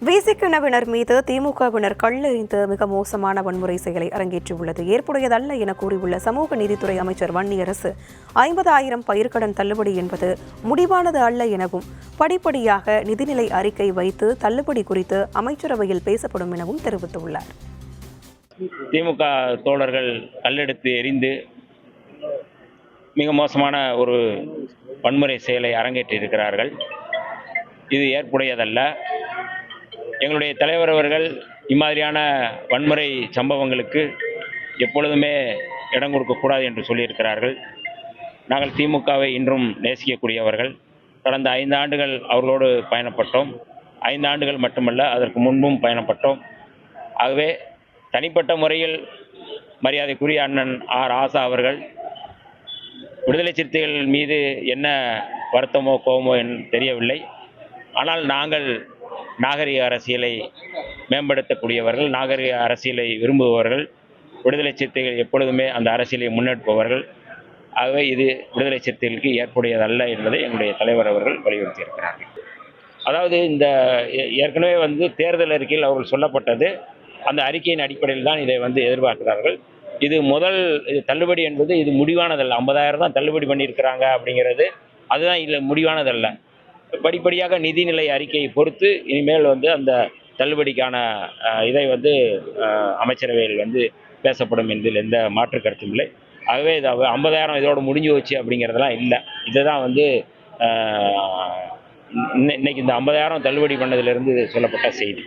விசிகவினர் மீது திமுகவினர் கல்லெறிந்து மிக மோசமான வன்முறை செயலை அரங்கேற்றியுள்ளது ஏற்புடையதல்ல என கூறியுள்ள சமூக நீதித்துறை அமைச்சர் வன்னியரசு 50,000 பயிர்க்கடன் தள்ளுபடி என்பது முடிவானது அல்ல எனவும் படிப்படியாக நிதிநிலை அறிக்கை வைத்து தள்ளுபடி குறித்து அமைச்சரவையில் பேசப்படும் எனவும் தெரிவித்துள்ளார். திமுக தோழர்கள் கல்லெடுத்து எறிந்து மிக மோசமான ஒரு வன்முறை செயலை அரங்கேற்றியிருக்கிறார்கள். இது ஏற்புடையதல்ல. எங்களுடைய தலைவர் அவர்கள் இம்மாதிரியான வன்முறை சம்பவங்களுக்கு எப்பொழுதுமே இடம் கொடுக்கக்கூடாது என்று சொல்லியிருக்கிறார்கள். நாங்கள் திமுகவை இன்றும் நேசிக்கக்கூடியவர்கள். கடந்த 5 ஆண்டுகள் அவர்களோடு பயணப்பட்டோம். 5 ஆண்டுகள் மட்டுமல்ல, அதற்கு முன்பும் பயணப்பட்டோம். ஆகவே தனிப்பட்ட முறையில் மரியாதைக்குரிய அண்ணன் ராசா அவர்கள் விடுதலை சிறுத்தைகள் மீது என்ன வருத்தமோ கோபமோ தெரியவில்லை. ஆனால் நாங்கள் நாகரிக அரசியலை மேம்படுத்தக்கூடியவர்கள், நாகரிக அரசியலை விரும்புபவர்கள், விடுதலை சிறுத்தைகள் எப்பொழுதுமே அந்த அரசியலை முன்னெடுப்பவர்கள். ஆகவே இது விடுதலை சிறுத்தைகளுக்கு ஏற்புடையதல்ல என்பதை எங்களுடைய தலைவர் அவர்கள் வலியுறுத்தியிருக்கிறார்கள். அதாவது இந்த ஏற்கனவே தேர்தல் அறிக்கையில் அவர்கள் சொல்லப்பட்டது, அந்த அறிக்கையின் அடிப்படையில் தான் இதை எதிர்பார்க்கிறார்கள். இது தள்ளுபடி என்பது இது முடிவானதல்ல. 50,000 தான் தள்ளுபடி பண்ணியிருக்கிறாங்க அப்படிங்கிறது, அதுதான் இல்லை முடிவானதல்ல. படிப்படியாக நிதிநிலை அறிக்கையை பொறுத்து இனிமேல் அந்த தள்ளுபடிக்கான இதை அமைச்சரவையில் பேசப்படும் என்பதில் எந்த மாற்று கருத்தும் இல்லை. ஆகவே இது 50,000 இதோடு முடிஞ்சு வச்சு அப்படிங்கிறதெல்லாம் இல்லை. இதுதான் இன்னைக்கு இந்த 50,000 தள்ளுபடி பண்ணதிலிருந்து சொல்லப்பட்ட செய்தி.